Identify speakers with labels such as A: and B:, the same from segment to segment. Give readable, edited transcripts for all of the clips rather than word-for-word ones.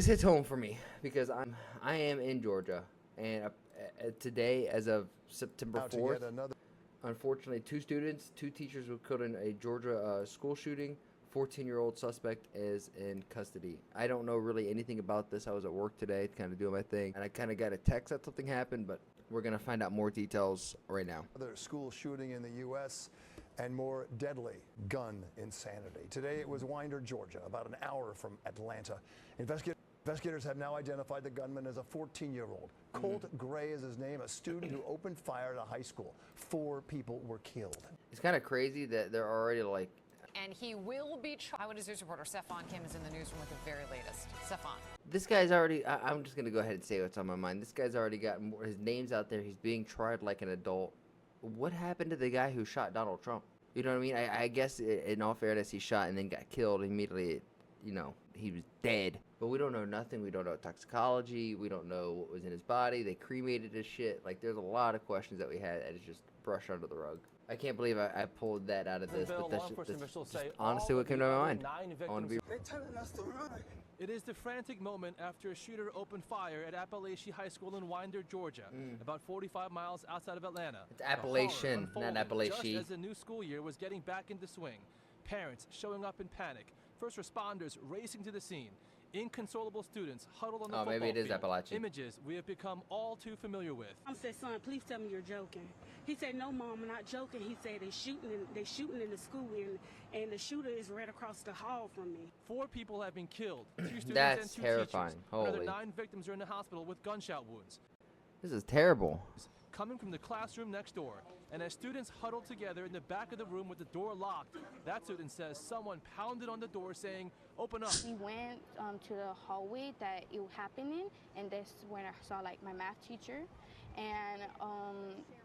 A: This hits home for me because I am in Georgia, and today, as of September 4th, unfortunately, two teachers were killed in a Georgia school shooting. 14-year-old suspect is in custody. I don't know really anything about this. I was at work today, kind of doing my thing, and I kind of got a text that something happened, but we're gonna find out more details right now.
B: Another school shooting in the U.S. and more deadly gun insanity. Today it was Winder, Georgia, about an hour from Atlanta. Investigators have now identified the gunman as a 14-year-old. Colt Gray is his name, a student who opened fire at a high school. 4 people were killed.
A: It's kind of crazy that they're already like.
C: And he will be tried. Eyewitness News reporter Stefan Kim is in the newsroom with the very latest. Stefan.
A: This guy's already. I'm just gonna go ahead and say what's on my mind. This guy's already got more. His name's out there. He's being tried like an adult. What happened to the guy who shot Donald Trump? You know what I mean? I guess in all fairness, he shot and then got killed immediately. You know, he was dead. But we don't know nothing. We don't know toxicology. We don't know what was in his body. They cremated his shit. Like, there's a lot of questions that we had that is just brushed under the rug. I can't believe I pulled that out of this, but that's just honestly what came to my mind. I want to be.
D: They're telling us to run. It is the frantic moment after a shooter opened fire at Appalachian High School in Winder, Georgia, about 45 miles outside of Atlanta.
A: It's Appalachian, not Appalachian.
D: Just as the new school year was getting back into swing, parents showing up in panic, first responders racing to the scene, inconsolable students huddled on the football
A: maybe it is
D: field.
A: Appalachian.
D: Images we have become all too familiar with.
E: I said, son, please tell me you're joking. He said, no, Mom, I'm not joking. He said, they shooting in the school, and the shooter is right across the hall from me.
D: 4 people have been killed. 2 students
A: That's
D: and 2
A: terrifying.
D: teachers.
A: Holy.
D: Another 9 victims are in the hospital with gunshot wounds.
A: This is terrible.
D: Coming from the classroom next door, and as students huddled together in the back of the room with the door locked, that student says someone pounded on the door saying, "Open up."
F: We went to the hallway that it happened in, and that's when I saw like my math teacher, and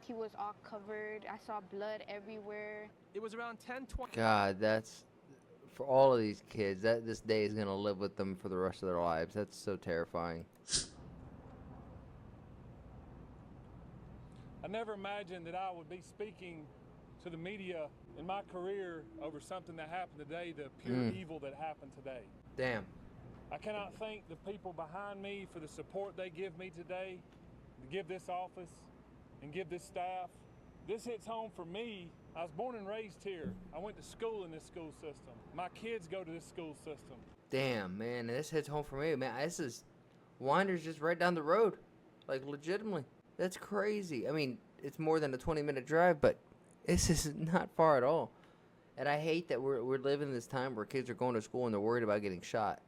F: he was all covered. I saw blood everywhere.
D: It was around 10:20.
A: God, that's for all of these kids. That this day is gonna live with them for the rest of their lives. That's so terrifying.
G: I never imagined that I would be speaking to the media in my career over something that happened today, the pure evil that happened today.
A: Damn.
G: I cannot thank the people behind me for the support they give me today, to give this office and give this staff. This hits home for me. I was born and raised here. I went to school in this school system. My kids go to this school system.
A: Damn, man, this hits home for me, man. This is Winder's just right down the road, like legitimately. That's crazy. I mean, it's more than a 20-minute drive, but this is not far at all. And I hate that we're living in this time where kids are going to school and they're worried about getting shot.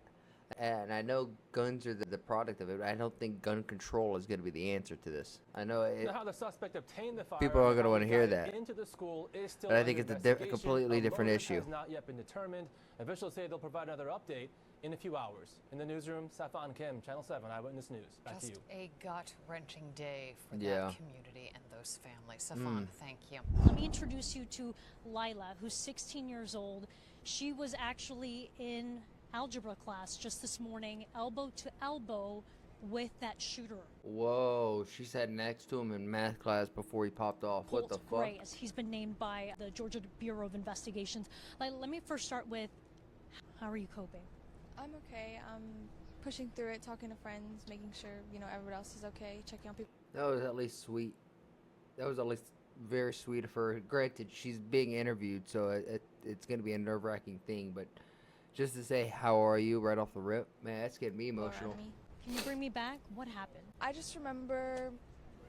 A: And I know guns are the product of it, but I don't think gun control is going to be the answer to this. I know
D: How the suspect obtained the fire
A: people are going to want to hear that.
D: into the school is still
A: But I think
D: under
A: it's a
D: investigation.
A: completely different
D: motive
A: issue.
D: has not yet been determined. Officials say they'll provide another update in a few hours. In the newsroom, Stefan Kim, Channel 7 Eyewitness News. Back to you.
C: Just a gut-wrenching day for
A: Yeah.
C: that community and those families. Stefan, thank you.
H: Let me introduce you to Lila, who's 16 years old. She was actually in algebra class just this morning, elbow to elbow with that shooter.
A: Whoa, she sat next to him in math class before he popped off. What the
H: Colt
A: fuck?
H: Gray, as he's been named by the Georgia Bureau of Investigations. Lila, let me first start with, how are you coping?
I: I'm okay. I'm pushing through it, talking to friends, making sure, everyone else is okay, checking on people.
A: That was at least sweet. That was at least very sweet of her. Granted, she's being interviewed, so it's going to be a nerve-wracking thing, but just to say, how are you right off the rip, man, that's getting me emotional.
H: Can you bring me back? What happened?
I: I just remember,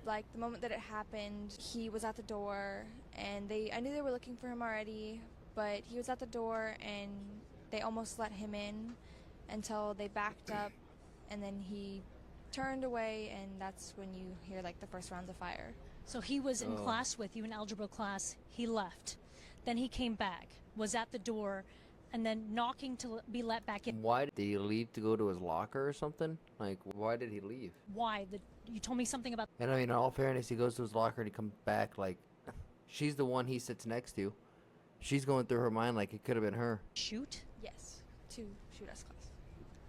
I: the moment that it happened, he was at the door, and I knew they were looking for him already, but he was at the door, and they almost let him in until they backed up, and then he turned away, and that's when you hear, the first rounds of fire.
H: So he was in class with you, in algebra class. He left. Then he came back, was at the door, and then knocking to be let back in.
A: Why did he leave to go to his locker or something? Why did he leave?
H: Why? You told me something about...
A: And I mean, in all fairness, he goes to his locker and he comes back she's the one he sits next to. She's going through her mind like it could have been her.
H: Shoot?
I: Yes, to shoot us class.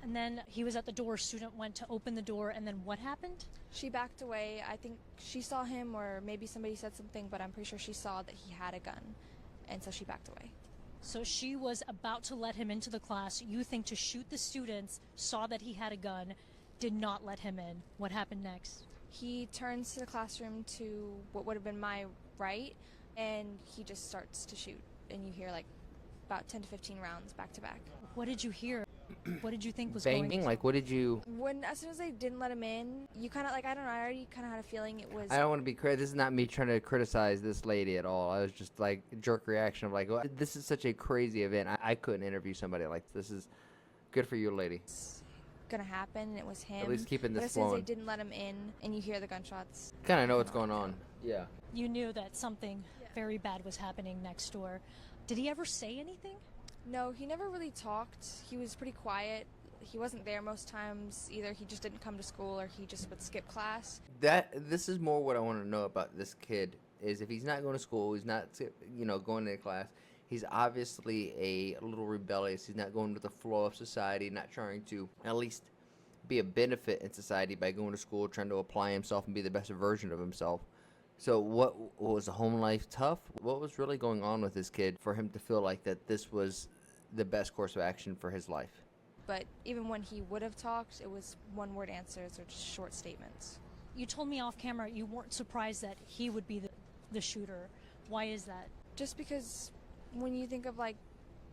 H: And then he was at the door, student went to open the door, and then what happened?
I: She backed away. I think she saw him, or maybe somebody said something, but I'm pretty sure she saw that he had a gun, and so she backed away.
H: So she was about to let him into the class, you think, to shoot the students, saw that he had a gun, did not let him in. What happened next?
I: He turns to the classroom to what would have been my right, and he just starts to shoot. And you hear like about 10 to 15 rounds back to back.
H: What did you hear? What did you think was
A: Banging?
H: going on?
A: Like, what did you...
I: As soon as they didn't let him in, you kind of like, I don't know, I already kind of had a feeling it was.
A: I don't want to be this is not me trying to criticize this lady at all. I was just like jerk reaction of like, well, this is such a crazy event. I couldn't interview somebody like this. Is good for you, lady.
I: Gonna happen, and it was him.
A: At least keeping
I: But
A: this
I: as soon as
A: flowing.
I: they didn't let him in, and you hear the gunshots.
A: Kind of know what's going on. Yeah.
H: You knew that something very bad was happening next door. Did he ever say anything?
I: No, he never really talked. He was pretty quiet. He wasn't there most times. Either he just didn't come to school, or he just would skip class.
A: This is more what I want to know about this kid. Is if he's not going to school, he's not, going to class. He's obviously a little rebellious. He's not going with the flow of society, not trying to at least be a benefit in society by going to school, trying to apply himself and be the best version of himself. So what was the home life tough? What was really going on with this kid for him to feel like that this was the best course of action for his life?
I: But even when he would have talked, it was one-word answers or just short statements.
H: You told me off camera you weren't surprised that he would be the shooter. Why is that?
I: Just because when you think of like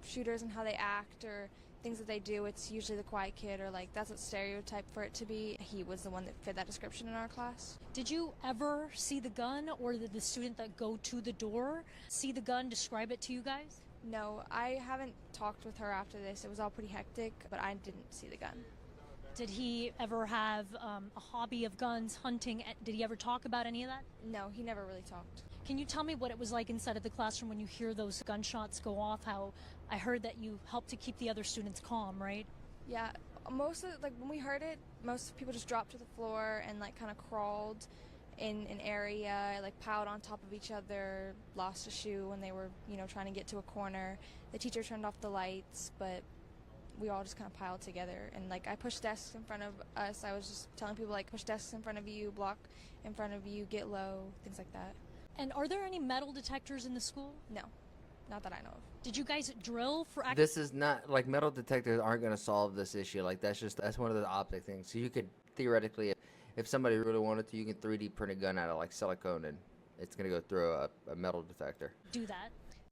I: shooters and how they act or things that they do, it's usually the quiet kid, or like that's what stereotype for it to be. He was the one that fit that description in our class.
H: Did you ever see the gun, or did the student that go to the door see the gun, describe it to you guys?
I: No, I haven't talked with her after this. It was all pretty hectic, but I didn't see the gun.
H: Did he ever have a hobby of guns, hunting? Did he ever talk about any of that?
I: No, he never really talked.
H: Can you tell me what it was like inside of the classroom when you hear those gunshots go off? How I heard that you helped to keep the other students calm, right?
I: Yeah, most of like when we heard it, most people just dropped to the floor and like kind of crawled in an area, like piled on top of each other, lost a shoe when they were, trying to get to a corner. The teacher turned off the lights, but we all just kind of piled together. And like I pushed desks in front of us. I was just telling people like push desks in front of you, block in front of you, get low, things like that.
H: And are there any metal detectors in the school?
I: No, not that I know of.
H: Did you guys drill for
A: This is not like metal detectors aren't going to solve this issue. Like that's one of the optic things. So you could theoretically, if somebody really wanted to, you can 3D print a gun out of like silicone and it's going to go through a metal detector.
H: Do that?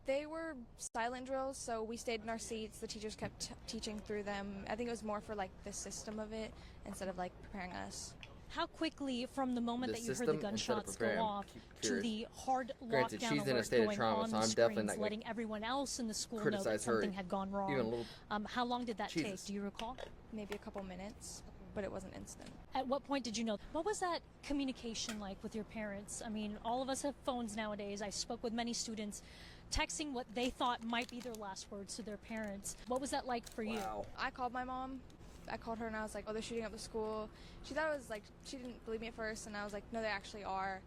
I: They were silent drills, so we stayed in our seats. The teachers kept teaching through them. I think it was more for like the system of it instead of like preparing us.
H: How quickly, from the moment
A: The
H: that you heard the
A: system, instead of
H: gunshots go
A: preparing,
H: off, to
A: curious.
H: the hard
A: Granted,
H: lockdown
A: she's in a
H: alert
A: state of
H: going
A: trauma,
H: on
A: so
H: the
A: I'm definitely
H: screens,
A: not gonna
H: letting everyone else in the school know that
A: criticize her
H: something had gone wrong?
A: even a little.
H: How long did that take?
A: Jesus.
H: Do you recall?
I: Maybe a couple minutes, but it wasn't instant.
H: At what point did you know? What was that communication like with your parents? I mean, all of us have phones nowadays. I spoke with many students texting what they thought might be their last words to their parents. What was that like for you?
I: I called my mom. I called her and I was like, oh, they're shooting up the school. She thought it was like, she didn't believe me at first, and I was like, no, they actually are.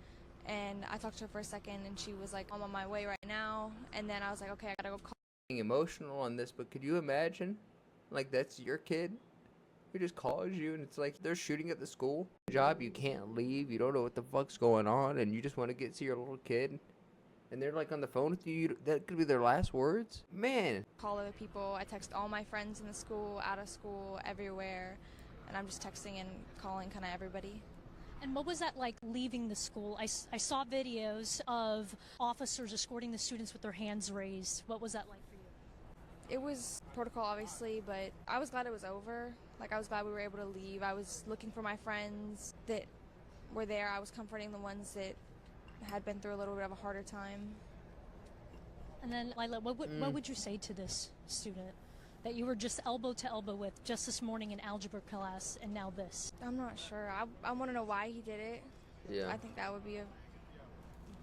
I: And I talked to her for a second and she was like, I'm on my way right now. And then I was like, okay, I gotta go call.
A: Being emotional on this, but could you imagine? Like that's your kid who just calls you and it's like they're shooting at the school. Job, you can't leave, you don't know what the fuck's going on, and you just want to get to your little kid. And they're like on the phone with you. That could be their last words. Man.
I: Call other people. I text all my friends in the school, out of school, everywhere. And I'm just texting and calling kind of everybody.
H: And what was that like leaving the school? I saw videos of officers escorting the students with their hands raised. What was that like for you?
I: It was protocol, obviously, but I was glad it was over. Like, I was glad we were able to leave. I was looking for my friends that were there. I was comforting the ones that had been through a little bit of a harder time.
H: And then, Lila, what would you say to this student that you were just elbow to elbow with just this morning in algebra class, and now this?
I: I'm not sure. I want to know why he did it.
A: Yeah.
I: I think that would be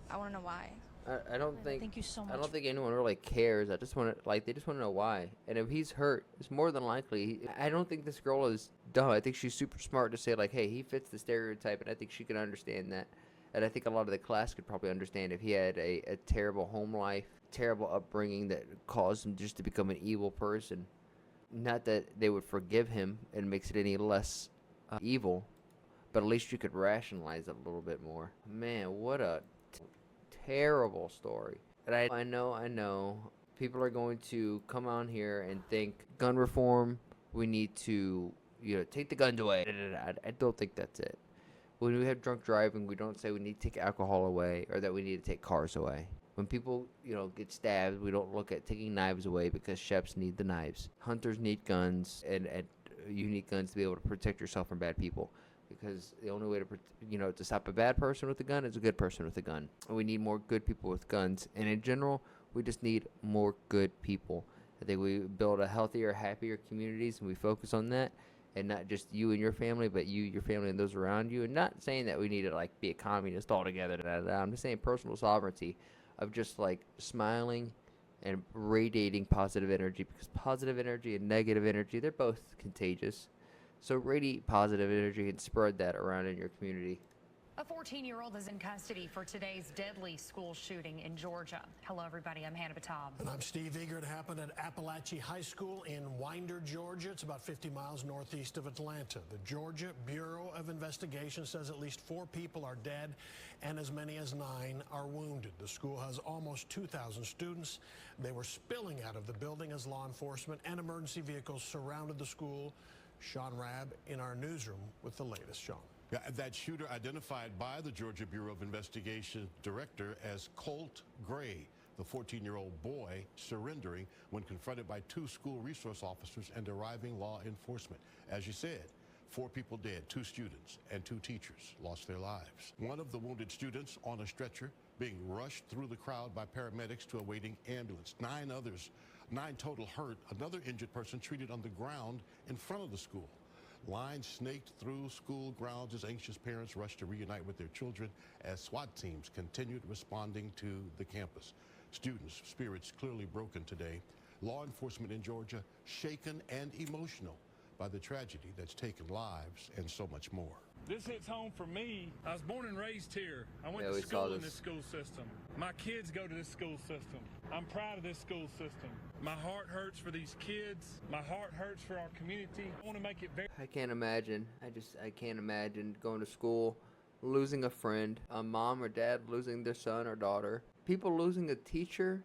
I: I want to know why.
A: I don't think.
H: Thank you so much.
A: I don't think anyone really cares. I just want to they just want to know why. And if he's hurt, it's more than likely. I don't think this girl is dumb. I think she's super smart to say like, hey, he fits the stereotype, and I think she can understand that. And I think a lot of the class could probably understand if he had a terrible home life, terrible upbringing that caused him just to become an evil person. Not that they would forgive him and makes it any less evil, but at least you could rationalize it a little bit more. Man, what a terrible story. And I know People are going to come on here and think gun reform, we need to, take the guns away. I don't think that's it. When we have drunk driving, we don't say we need to take alcohol away or that we need to take cars away. When people, get stabbed, we don't look at taking knives away because chefs need the knives. Hunters need guns, and you need guns to be able to protect yourself from bad people. Because the only way to stop a bad person with a gun is a good person with a gun. And we need more good people with guns. And in general, we just need more good people. I think we build a healthier, happier communities, and we focus on that. And not just you and your family, but you, your family, and those around you. And not saying that we need to, be a communist altogether. I'm just saying personal sovereignty of just, smiling and radiating positive energy. Because positive energy and negative energy, they're both contagious. So radiate positive energy and spread that around in your community.
C: A 14-year-old is in custody for today's deadly school shooting in Georgia. Hello, everybody. I'm Hannah Batab.
J: And I'm Steve Eager. It happened at Appalachia High School in Winder, Georgia. It's about 50 miles northeast of Atlanta. The Georgia Bureau of Investigation says at least 4 people are dead and as many as 9 are wounded. The school has almost 2,000 students. They were spilling out of the building as law enforcement and emergency vehicles surrounded the school. Sean Rabb in our newsroom with the latest. Sean.
K: Yeah, that shooter identified by the Georgia Bureau of Investigation director as Colt Gray, the 14-year-old boy surrendering when confronted by 2 school resource officers and arriving law enforcement. As you said, 4 people dead, 2 students and 2 teachers lost their lives. One of the wounded students on a stretcher being rushed through the crowd by paramedics to a waiting ambulance. 9 total hurt. Another injured person treated on the ground in front of the school. Lines snaked through school grounds as anxious parents rushed to reunite with their children as SWAT teams continued responding to the campus. Students' spirits clearly broken today. Law enforcement in Georgia shaken and emotional by the tragedy that's taken lives and so much more.
G: This hits home for me. I was born and raised here. I went
A: Yeah,
G: to
A: we saw
G: school in
A: this.
G: this school system. My kids go to this school system. I'm proud of this school system. My heart hurts for these kids. My heart hurts for our community. I want to make it very...
A: I can't imagine. I can't imagine going to school, losing a friend, a mom or dad losing their son or daughter, people losing a teacher,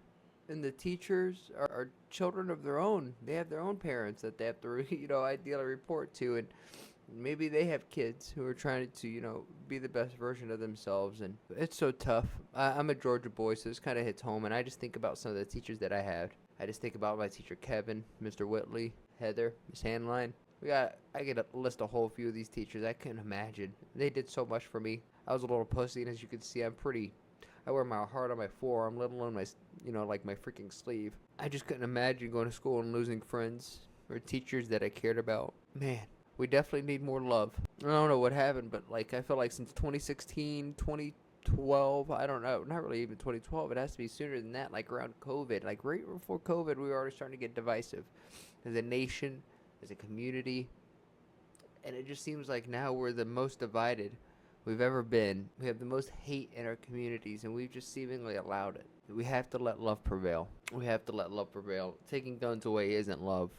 A: and the teachers are children of their own. They have their own parents that they have to, ideally report to, and maybe they have kids who are trying to, be the best version of themselves, and it's so tough. I'm a Georgia boy, so this kind of hits home, and I just think about some of the teachers that I had. I just think about my teacher Kevin, Mr. Whitley, Heather, Miss Handline. I get to list a whole few of these teachers. I couldn't imagine. They did so much for me. I was a little pussy, and as you can see, I wear my heart on my forearm, let alone my, my freaking sleeve. I just couldn't imagine going to school and losing friends or teachers that I cared about. Man, we definitely need more love. I don't know what happened, but I feel like since 2016, 2012, I don't know, not really even 2012, it has to be sooner than that, around COVID. Right before COVID, we were already starting to get divisive as a nation, as a community. And it just seems like now we're the most divided we've ever been. We have the most hate in our communities, and we've just seemingly allowed it. We have to let love prevail. We have to let love prevail. Taking guns away isn't love.